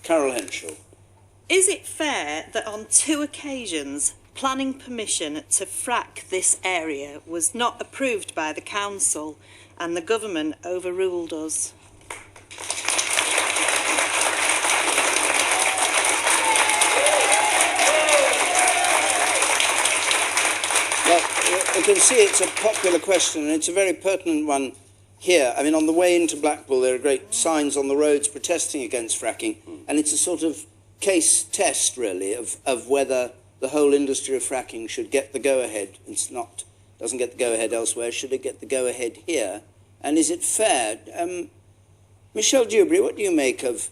Carol Henshaw. Is it fair that on 2 occasions planning permission to frack this area was not approved by the council and the government overruled us? Well, you can see it's a popular question, and it's a very pertinent one here. I mean, on the way into Blackpool, there are great signs on the roads protesting against fracking, and it's a sort of case test, really, of whether the whole industry of fracking should get the go-ahead. It's not, doesn't get the go-ahead elsewhere. Should it get the go-ahead here? And is it fair? Michelle Dewberry, what do you make of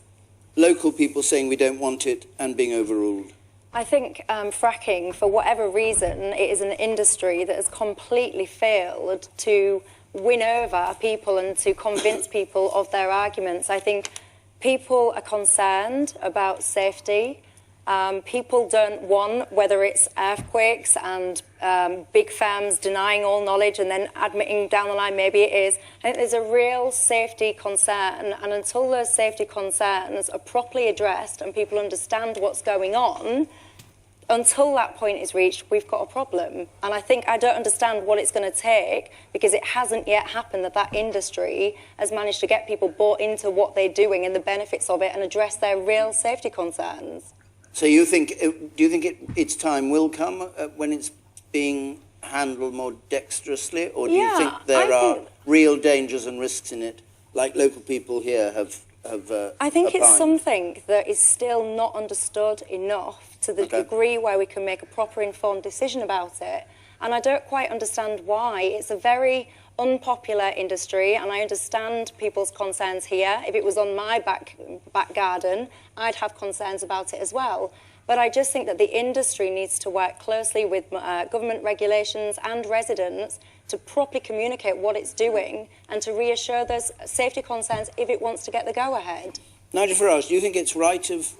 local people saying we don't want it and being overruled? I think fracking, for whatever reason, it is an industry that has completely failed to win over people and to convince people of their arguments. I think people are concerned about safety. People don't want, whether it's earthquakes and big firms denying all knowledge and then admitting down the line maybe it is. I think there's a real safety concern, and until those safety concerns are properly addressed and people understand what's going on, until that point is reached, we've got a problem. And I don't understand what it's going to take, because it hasn't yet happened that industry has managed to get people bought into what they're doing and the benefits of it and address their real safety concerns. So you think, do you think its time will come when it's being handled more dexterously, or do you think there are real dangers and risks in it, like local people here have I think opined? It's something that is still not understood enough to the degree where we can make a proper informed decision about it. And I don't quite understand why. It's a very unpopular industry, and I understand people's concerns here. If it was on my back garden, I'd have concerns about it as well. But I just think that the industry needs to work closely with government regulations and residents to properly communicate what it's doing and to reassure those safety concerns if it wants to get the go-ahead. Nigel Farage, do you think it's right of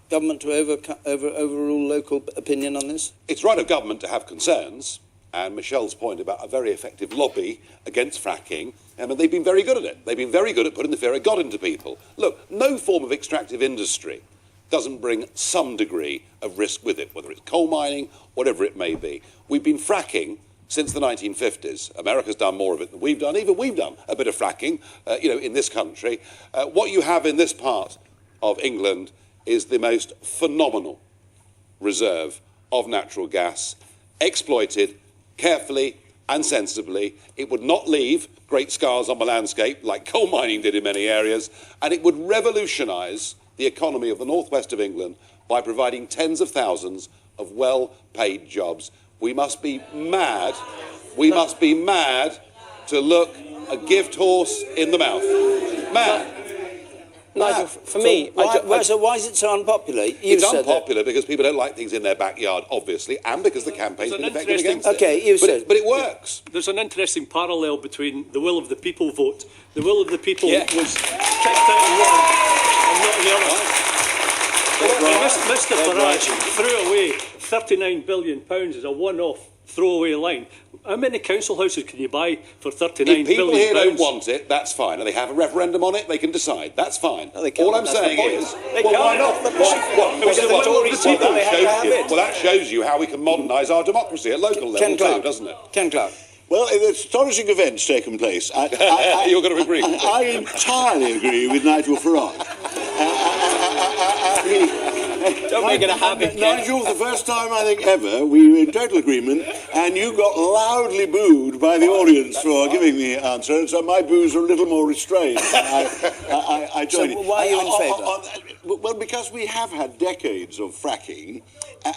government to overrule local opinion on this? It's right of government to have concerns, and Michelle's point about a very effective lobby against fracking, and they've been very good at it. They've been very good at putting the fear of God into people. Look, no form of extractive industry doesn't bring some degree of risk with it, whether it's coal mining, whatever it may be. We've been fracking since the 1950s. America's done more of it than we've done. Even we've done a bit of fracking, in this country. What you have in this part of England is the most phenomenal reserve of natural gas, exploited carefully and sensibly. It would not leave great scars on the landscape like coal mining did in many areas, and it would revolutionise the economy of the northwest of England by providing tens of thousands of well-paid jobs. We must be mad to look a gift horse in the mouth. Mad. Nigel, for me... So why is it so unpopular? It's unpopular because people don't like things in their backyard, obviously, and because the campaign's been effective against it. Okay, you said... But it works. There's an interesting parallel between the will of the people vote. The will of the people was checked out in one and not in the other. Mr Farage threw away £39 billion as a one-off throwaway line. How many council houses can you buy for £39 billion? If people here don't want it, that's fine. And they have a referendum on it, they can decide. That's fine. No, they can't. All I'm saying is... why not? Well, that shows you how we can modernise our democracy at local level too, doesn't it? Ken Clark. Well, astonishing events taken place. You're going to agree. I entirely agree with Nigel Farage. Don't make it a habit, Nigel, the first time I think ever, we were in total agreement, and you got loudly booed by the audience for giving the answer, and so my boos are a little more restrained. I joined so why are you in favour? Well, because we have had decades of fracking,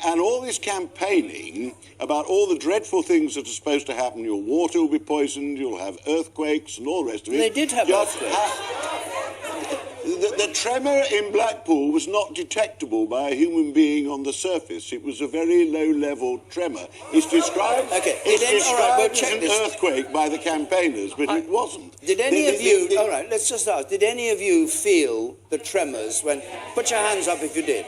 and all this campaigning about all the dreadful things that are supposed to happen. Your water will be poisoned, you'll have earthquakes and all the rest of it. They did have earthquakes. The tremor in Blackpool was not detectable by a human being on the surface. It was a very low-level tremor. It's described, as an earthquake by the campaigners, but it wasn't. Did any of you... All right, let's just ask. Did any of you feel the tremors when... Put your hands up if you did.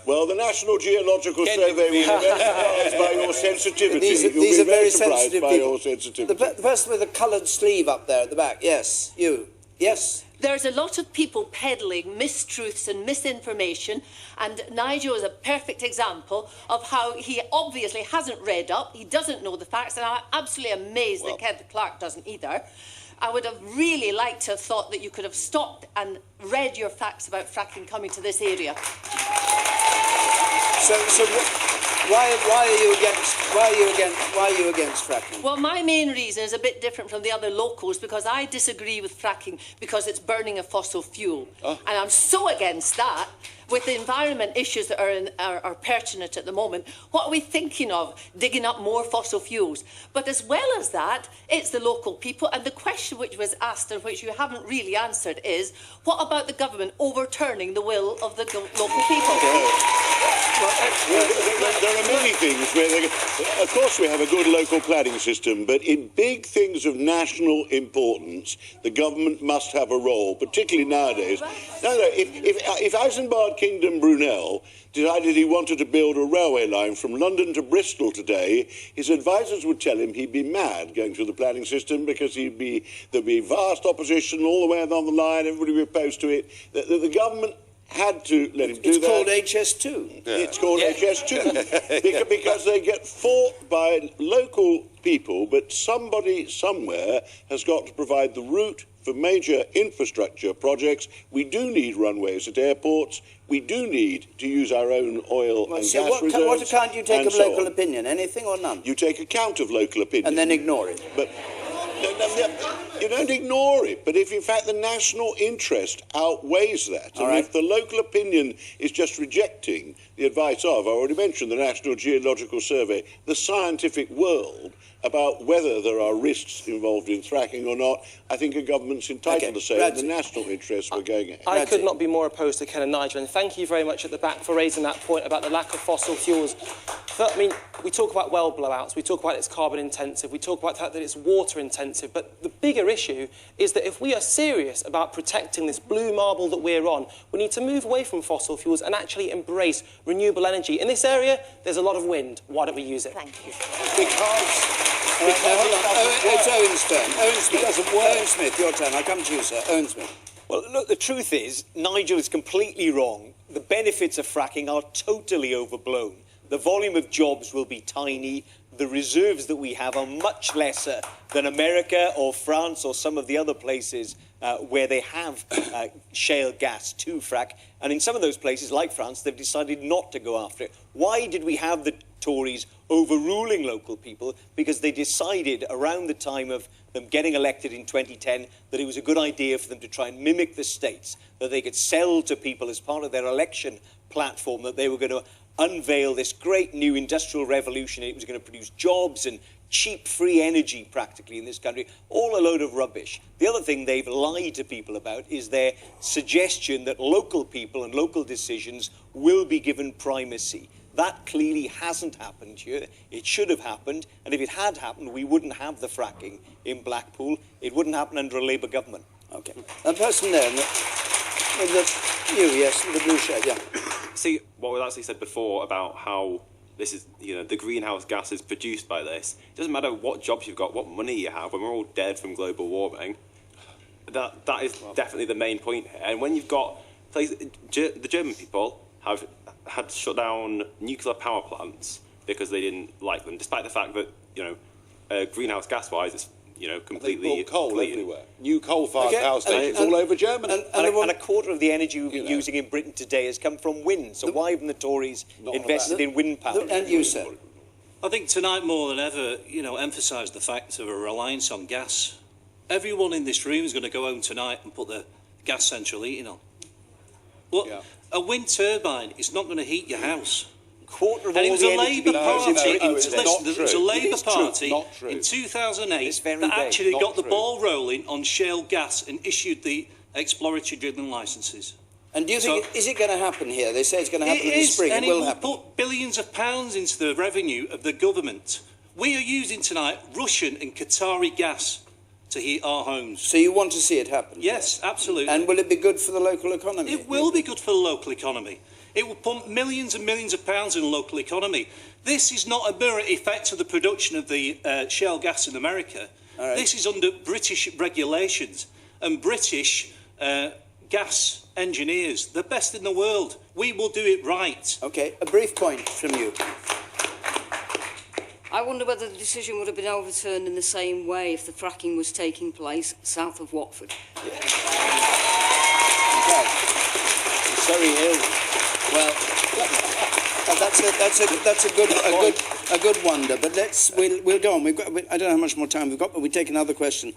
Well, the National Geological Survey was very surprised by your sensitivity. These are very sensitive by people. your sensitivity. The person with the coloured sleeve up there at the back, yes, you. Yes? There's a lot of people peddling mistruths and misinformation, and Nigel is a perfect example of how he obviously hasn't read up, he doesn't know the facts, and I'm absolutely amazed that Kevin Clark doesn't either. I would have really liked to have thought that you could have stopped and read your facts about fracking coming to this area. So why are you against fracking? Well, my main reason is a bit different from the other locals, because I disagree with fracking because it's burning a fossil fuel. And I'm so against that. With the environment issues that are pertinent at the moment, what are we thinking of? Digging up more fossil fuels. But as well as that, it's the local people. And the question which was asked and which you haven't really answered is, what about the government overturning the will of the local people? There are many things where, of course, we have a good local planning system, but in big things of national importance, the government must have a role, particularly nowadays. If Isambard Kingdom Brunel decided he wanted to build a railway line from London to Bristol today, his advisors would tell him he'd be mad going through the planning system because there'd be vast opposition all the way down the line, everybody would be opposed to it. The government had to let him do that. It's called HS2. Yeah. It's called HS2 because they get fought by local people, but somebody somewhere has got to provide the route for major infrastructure projects. We do need runways at airports. We do need to use our own oil and gas reserves. What account you take of local opinion? Anything or none? You take account of local opinion. And then ignore it. But you don't ignore it, but if in fact the national interest outweighs that, and if the local opinion is just rejecting the advice of, I already mentioned the National Geological Survey, the scientific world, about whether there are risks involved in fracking or not, I think a government's entitled to say in the national interest we're going ahead. I could not be more opposed to Ken and Nigel, and thank you very much at the back for raising that point about the lack of fossil fuels. But, I mean, we talk about well blowouts, we talk about it's carbon intensive, we talk about the fact that it's water intensive, but the bigger issue is that if we are serious about protecting this blue marble that we're on, we need to move away from fossil fuels and actually embrace renewable energy. In this area, there's a lot of wind. Why don't we use it? Thank you. Hold on. It's Owen's turn. Owen Smith, your turn. I'll come to you, sir. Owen Smith. Well, look, the truth is, Nigel is completely wrong. The benefits of fracking are totally overblown. The volume of jobs will be tiny. The reserves that we have are much lesser than America or France or some of the other places where they have shale gas to frack. And in some of those places, like France, they've decided not to go after it. Why did we have the Tories overruling local people? Because they decided around the time of them getting elected in 2010 that it was a good idea for them to try and mimic the States, that they could sell to people as part of their election platform that they were going to unveil this great new industrial revolution. It was going to produce jobs and cheap, free energy practically in this country. All a load of rubbish. The other thing they've lied to people about is their suggestion that local people and local decisions will be given primacy. That clearly hasn't happened here. It should have happened, and if it had happened, we wouldn't have the fracking in Blackpool. It wouldn't happen under a Labour government. OK. That person there, the blue shirt, yeah. See, what was actually said before about how this is, the greenhouse gas is produced by this. It doesn't matter what jobs you've got, what money you have, when we're all dead from global warming. That is definitely the main point here. And when you've got, the German people have had to shut down nuclear power plants because they didn't like them, despite the fact that, greenhouse gas-wise, it's, completely they brought coal clean. everywhere. New coal-fired power stations all over Germany. And a quarter of the energy we're using in Britain today has come from wind. So why haven't the Tories invested in wind power? And you, sir? I think tonight more than ever, emphasise the fact of a reliance on gas. Everyone in this room is going to go home tonight and put the gas central heating on. Well, a wind turbine is not going to heat your house. Quarter of and all it was the a Labour party. It was a Labour party in 2008 that actually got the ball rolling on shale gas and issued the exploratory drilling licences. And do you think is it going to happen here? They say it's going to happen in the spring. And it will happen. Put billions of pounds into the revenue of the government. We are using tonight Russian and Qatari gas to heat our homes. So you want to see it happen? Yes, absolutely. And will it be good for the local economy? It will be good for the local economy. It will pump millions and millions of pounds in the local economy. This is not a mirror effect of the production of the shale gas in America. This is under British regulations. And British gas engineers, the best in the world. We will do it right. Okay, a brief point from you. I wonder whether the decision would have been overturned in the same way if the fracking was taking place south of Watford. Okay. Surrey Hill. Well, that's a good wonder. But we'll go on. I don't know how much more time we've got, but we take another question.